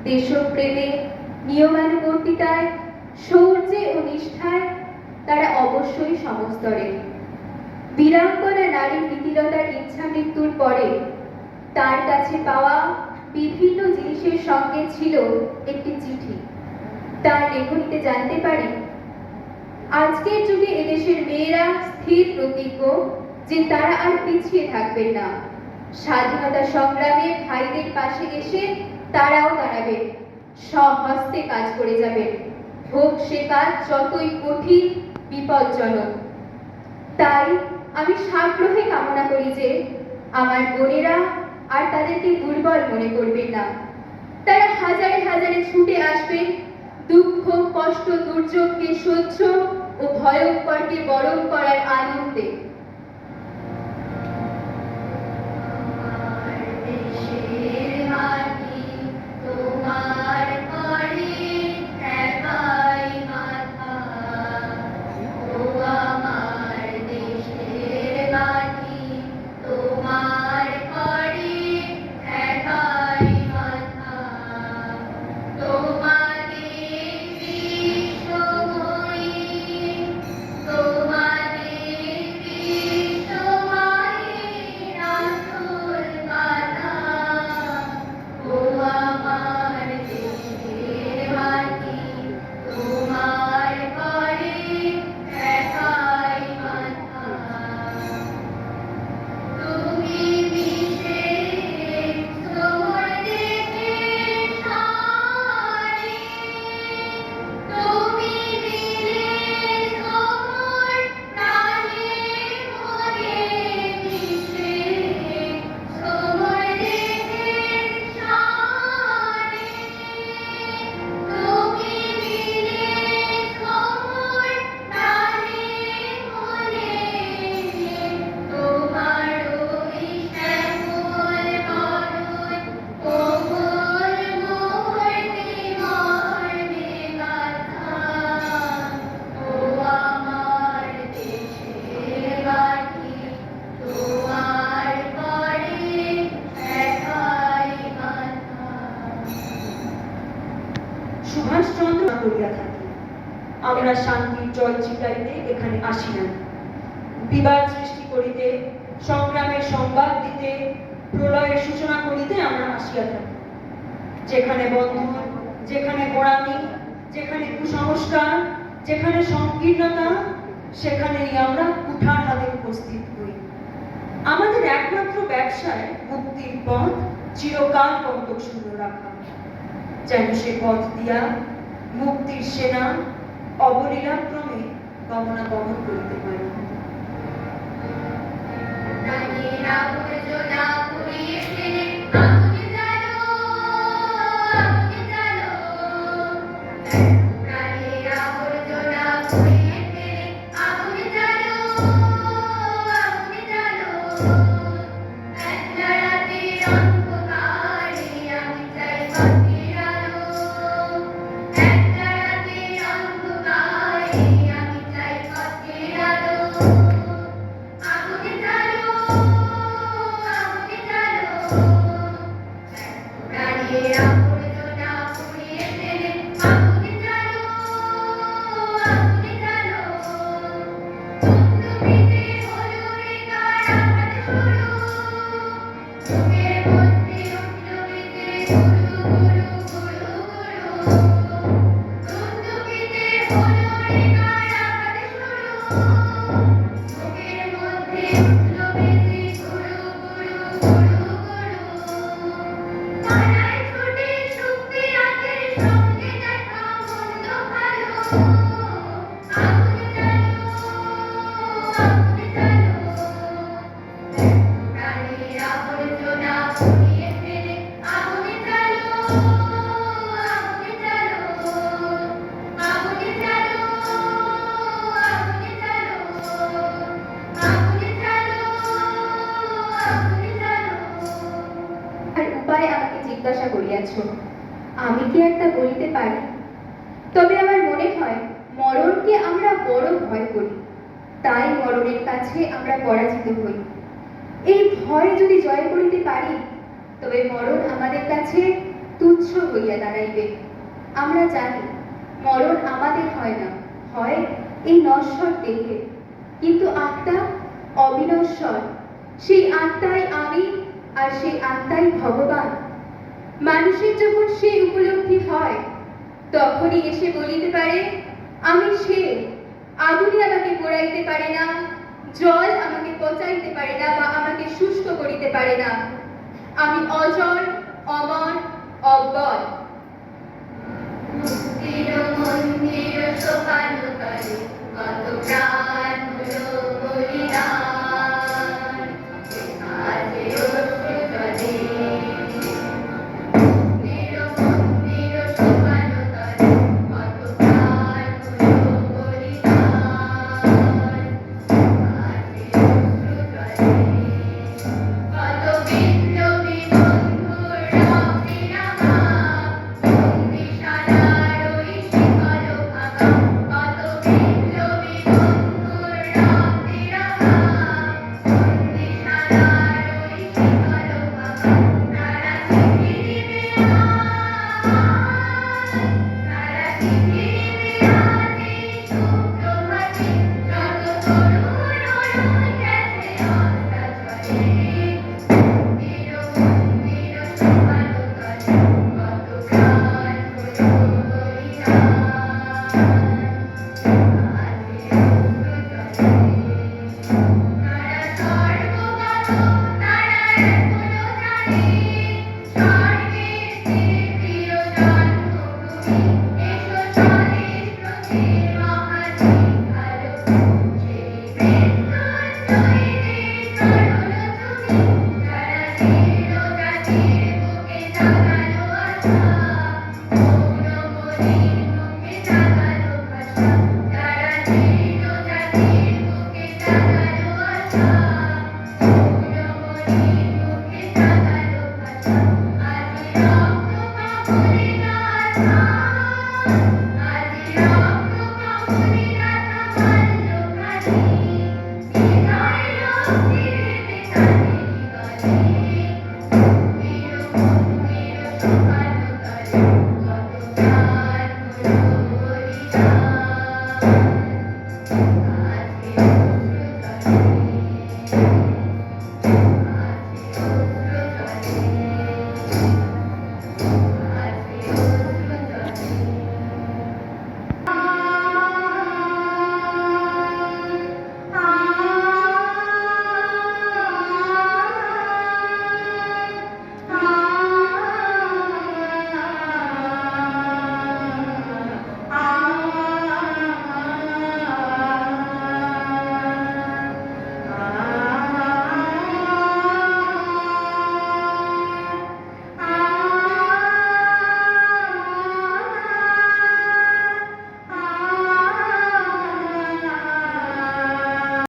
দেশপ্রেমে, নিয়মানুবর্তিতায়, শৌর্যে ও নিষ্ঠায় তারা অবশ্যই সমস্তরে। বীরাঙ্গনা নারী প্রীতিলতার ইচ্ছা মৃত্যুর পরে তার কাছে পাওয়া বিভিন্ন জিনিসের সঙ্গে ছিল একটি চিঠি। তার লেখনীতে জানতে পারি, আজকের যুগে এদেশের মেয়েরা স্থির প্রতিজ্ঞ যে তারা আর পিছিয়ে থাকবেন না। স্বাধীনতা সংগ্রামে ভাইদের পাশে এসে তারাও দাঁড়াবেন, স্বহস্তে কাজ করে যাবেন, হোক সে কাজ যতই কঠিন বিপজ্জনক। তাই আমি সাগ্রহে কামনা করি যে আমার বোনেরা আর তাদেরকে দুর্বল মনে করবেন না। তারা হাজারে হাজারে ছুটে আসবেন দুঃখ, কষ্ট, দুর্যোগকে সহ্য ও ভয়ঙ্করকে বরণ করার আনন্দে। সুভাষচন্দ্র করিয়া থাকি, আমরা শান্তির জল ছিটাইতে এখানে আসি না। বিবাদ সৃষ্টি করিতে, সংগ্রামের সংবাদ দিতে, প্রলয়ের সূচনা করিতে আমরা আসিয়া থাকি। যেখানে বন্ধন, যেখানে গোড়ামি, যেখানে কুসংস্কার, যেখানে সংকীর্ণতা, সেখানেই আমরা কুঠার হাতে উপস্থিত হই। আমাদের একমাত্র ব্যবসায় মুক্তির পথ চিরকাল কণ্টক শূন্য রাখা, যেন সে পথ দিয়া মুক্তির সেনা অবলীলাক্রমে গমনাগমন করিতে পারে। জিজ্ঞাসা করিয়াছ, আমি কি একটা বলিতে পারি? তবে আমার মনে হয় মরণকে আমরা বড় ভয় করি, তাই মরণের কাছে আমরা পরাজিত হই। এই ভয় যদি জয় করিতে পারি, তবে মরণ আমাদের কাছে তুচ্ছ হইয়া দাঁড়াইবে। আমরা জানি মরণ আমাদের হয় না, হয় এই নশ্বর দেহে, কিন্তু আত্মা অবিনশ্বর। সেই আত্মাই আমি, আর সেই আত্মাই ভগবান। মানুষের যখন সেই উপলব্ধি হয়, তখনই এসে বলিতে পারে, আমি সে। আগুনে আমাকে পোড়াইতে পারে না, জল আমাকে পচাইতে পারে না, বা আমাকে শুষ্ক করিতে পারে না। আমি অজর, অমর, অব্যয়। মুক্তির মন্দির সোপানো তলে কত প্রাণ হলো বলিদান, আজ অশ্রু জলে। মুক্তির মন্দির সোপানো তলে কত প্রাণ হলো বলিদান, আজ অশ্রু জলে। কত বিপ্লবী বন্ধুর রক্তের আঘাত, বন্দিশালার ওই শিকল ভাঙা। কত বিপ্লবী বন্ধুর রক্তের আঘাত, বন্দিশালার ওই শিকল ভাঙা। তারা চিঠি দিবে আজ, তারা চিঠি